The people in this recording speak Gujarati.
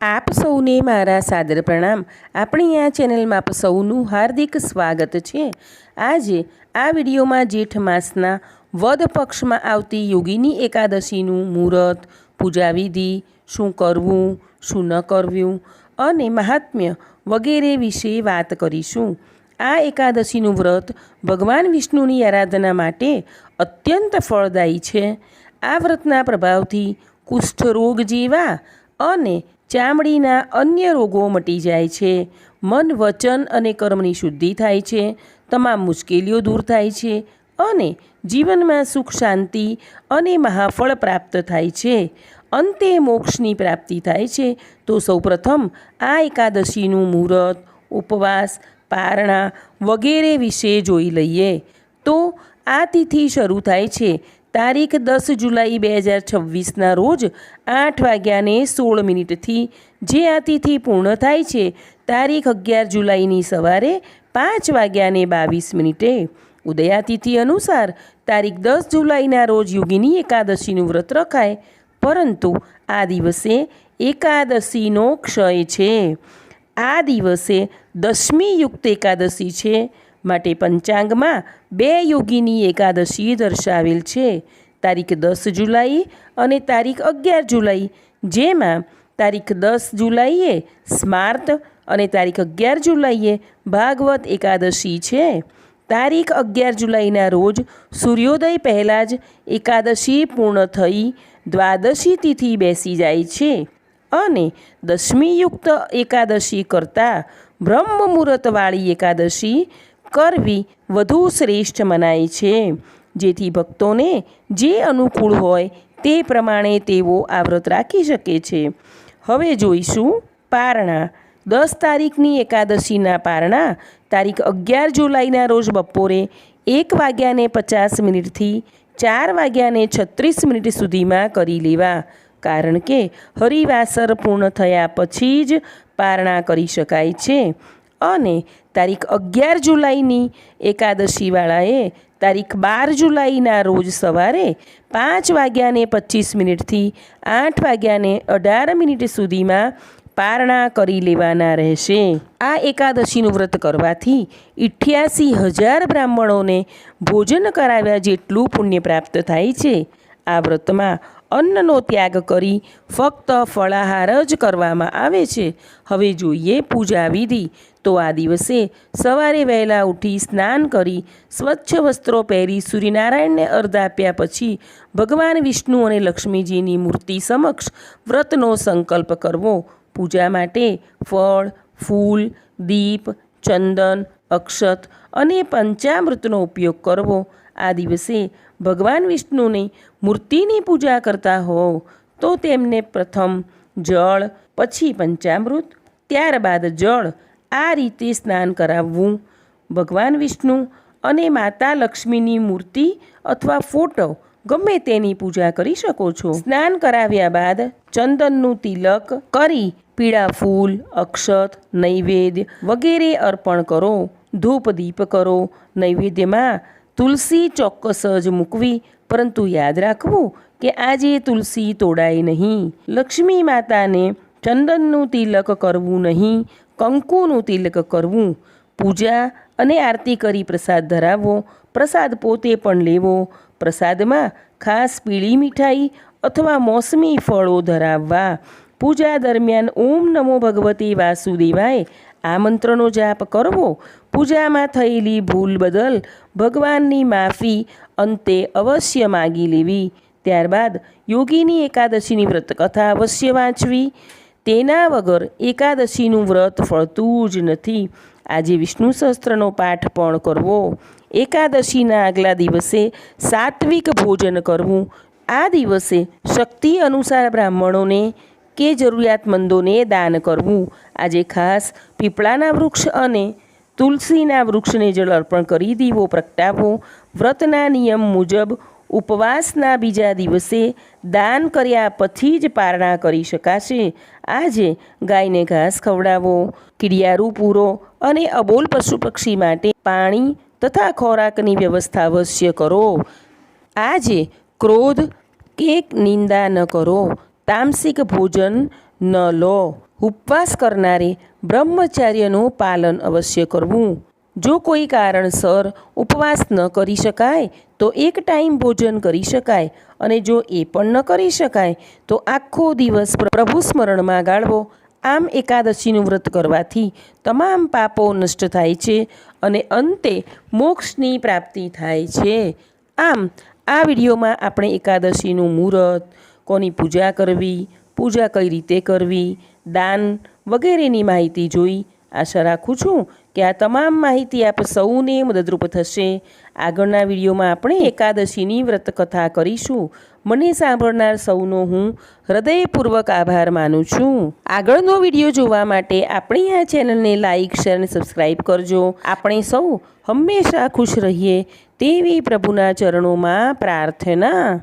આપ સૌને મારા સાદર પ્રણામ। આપણી આ ચેનલમાં આપ સૌનું હાર્દિક સ્વાગત છે। આજે આ વિડીયોમાં જેઠ માસના વદ પક્ષમાં આવતી યોગીની એકાદશીનું મુહૂર્ત, પૂજાવિધિ, શું કરવું શું ન કરવું અને મહાત્મ્ય વગેરે વિશે વાત કરીશું। આ એકાદશીનું વ્રત ભગવાન વિષ્ણુની આરાધના માટે અત્યંત ફળદાયી છે। આ વ્રતના પ્રભાવથી કુષ્ઠરોગ જેવા અને ચામડીના અન્ય રોગો મટી જાય છે, મન વચન અને કર્મની શુદ્ધિ થાય છે, તમામ મુશ્કેલીઓ દૂર થાય છે અને જીવનમાં સુખ શાંતિ અને મહાફળ પ્રાપ્ત થાય છે, અંતે મોક્ષની પ્રાપ્તિ થાય છે। તો સૌપ્રથમ આ એકાદશીનું મુહૂર્ત, ઉપવાસ, પારણા વગેરે વિશે જોઈ લઈએ। તો આ તિથિ શરૂ થાય છે તારીખ 10 જુલાઈ 2026ના રોજ 8:16 જે આ તિથિ પૂર્ણ થાય છે તારીખ 11 જુલાઈની સવારે 5:22। ઉદયાતિથિ અનુસાર તારીખ 10 જુલાઈના રોજ યોગીની એકાદશીનું વ્રત રખાય, પરંતુ આ દિવસે એકાદશીનો ક્ષય છે। આ દિવસે દશમી યુક્ત એકાદશી છે, માટે પંચાંગમાં 2 યોગીની એકાદશી દર્શાવેલ છે, તારીખ 10 જુલાઈ અને તારીખ 11 જુલાઈ, જેમાં તારીખ 10 જુલાઈએ સ્માર્ત અને તારીખ 11 જુલાઈએ ભાગવત એકાદશી છે। તારીખ 11 જુલાઈના રોજ સૂર્યોદય પહેલાં જ એકાદશી પૂર્ણ થઈ દ્વાદશી તિથિ બેસી જાય છે અને દશમી યુક્ત એકાદશી કરતાં બ્રહ્મ મુહૂર્તવાળી એકાદશી કરવી વધુ શ્રેષ્ઠ મનાય છે, જેથી ભક્તોને જે અનુકૂળ હોય તે પ્રમાણે તેઓ આ વ્રત રાખી શકે છે। હવે જોઈશું પારણા। 10 તારીખની એકાદશીના પારણા તારીખ 11 જુલાઈના રોજ બપોરે 1:50 થી 4:36 સુધીમાં કરી લેવા, કારણ કે હરિવાસર પૂર્ણ થયા પછી જ પારણા કરી શકાય છે અને તારીખ 11 જુલાઈની એકાદશીવાળાએ તારીખ 12 જુલાઈના રોજ સવારે 5:25 થી 8:18 સુધીમાં પારણા કરી લેવાના રહેશે। આ એકાદશીનું વ્રત કરવાથી 88,000 બ્રાહ્મણોને ભોજન કરાવ્યા જેટલું પુણ્ય પ્રાપ્ત થાય છે। આ વ્રતમાં અન્નનો ત્યાગ કરી ફક્ત ફળાહાર જ કરવામાં આવે છે। હવે જોઈએ પૂજા વિધિ। તો આ દિવસે સવારે વહેલા ઉઠી સ્નાન કરી સ્વચ્છ વસ્ત્રો પહેરી સૂર્યનારાયણને અર્ઘ આપ્યા પછી ભગવાન વિષ્ણુ અને લક્ષ્મીજીની મૂર્તિ સમક્ષ વ્રતનો સંકલ્પ કરવો। પૂજા માટે ફળ, ફૂલ, દીપ, ચંદન, અક્ષત અને પંચામૃતનો ઉપયોગ કરવો। આ દિવસે ભગવાન વિષ્ણુની મૂર્તિની પૂજા કરતા હોવ તો તેમને પ્રથમ જળ, પછી પંચામૃત, ત્યારબાદ જળ, આ રીતે સ્નાન કરાવવું। ભગવાન વિષ્ણુ અને માતા લક્ષ્મીની મૂર્તિ અથવા ફોટો ગમે તેની પૂજા કરી શકો છો। સ્નાન કરાવ્યા બાદ ચંદનનું તિલક કરી પીળા ફૂલ, અક્ષત, નૈવેદ્ય વગેરે અર્પણ કરો। ધૂપ દીપ કરો। નૈવેદ્યમાં તુલસી ચોક્કસ જ મૂકવી, પરંતુ યાદ રાખવું કે આજે તુલસી તોડાય નહીં। લક્ષ્મી માતાને ચંદનનું તિલક કરવું નહીં, કંકુનું તિલક કરવું। પૂજા અને આરતી કરી પ્રસાદ ધરાવવો। પ્રસાદ પોતે પણ લેવો। પ્રસાદમાં ખાસ પીળી મીઠાઈ અથવા મોસમી ફળો ધરાવવા। પૂજા દરમિયાન ઓમ નમો ભગવતે વાસુદેવાય આ મંત્રનો જાપ કરવો। પૂજામાં થયેલી ભૂલ બદલ ભગવાનની માફી અંતે અવશ્ય માગી લેવી। ત્યારબાદ યોગીની એકાદશીની વ્રતકથા અવશ્ય વાંચવી। તેના વગર એકાદશીનું વ્રત ફળતું જ નથી। આજે વિષ્ણુ સહસ્ત્રનો પાઠ પણ કરવો। એકાદશીના આગલા દિવસે સાત્વિક ભોજન કરવું। આ દિવસે શક્તિ અનુસાર બ્રાહ્મણોને કે જરૂરિયાતમંદોને દાન કરવું। આજે ખાસ પીપળાના વૃક્ષ અને તુલસીના વૃક્ષને જળ અર્પણ કરી દીવો પ્રગટાવવો। વ્રતના નિયમ મુજબ ઉપવાસના બીજા દિવસે દાન કર્યા પછી જ પારણા કરી શકાશે। આજે ગાયને ઘાસ ખવડાવો, કીડિયારું પૂરો અને અબોલ પશુ પક્ષી માટે પાણી તથા ખોરાકની વ્યવસ્થા અવશ્ય કરો। આજે ક્રોધ કે નિંદા ન કરો। તામસિક ભોજન ન લો. ઉપવાસ કરનારે બ્રહ્મચર્યનું પાલન અવશ્ય કરવું. જો કોઈ કારણસર ઉપવાસ ન કરી શકાય તો એક ટાઈમ ભોજન કરી શકાય, અને જો એ પણ ન કરી શકાય તો આખો દિવસ પ્રભુ સ્મરણમાં ગાળવો. આમ એકાદશીનું વ્રત કરવાથી તમામ પાપો નષ્ટ થાય છે અને અંતે મોક્ષની પ્રાપ્તિ થાય છે. આમ આ વિડીયોમાં આપણે એકાદશીનું મુહૂર્ત, કોની પૂજા કરવી, પૂજા કઈ રીતે કરવી, દાન વગેરેની માહિતી જોઈ. આશા રાખું છું કે આ તમામ માહિતી આપ સૌને મદદરૂપ થશે. આગળના વિડીયોમાં આપણે એકાદશીની વ્રત કથા કરીશું. મને સાંભળનાર સૌનો હું હૃદયપૂર્વક આભાર માનું છું. આગળનો વિડીયો જોવા માટે આપણી આ ચેનલને લાઇક, શેર અને સબસ્ક્રાઈબ કરજો. આપણે સૌ હંમેશા ખુશ રહીએ તેવી પ્રભુના ચરણોમાં પ્રાર્થના.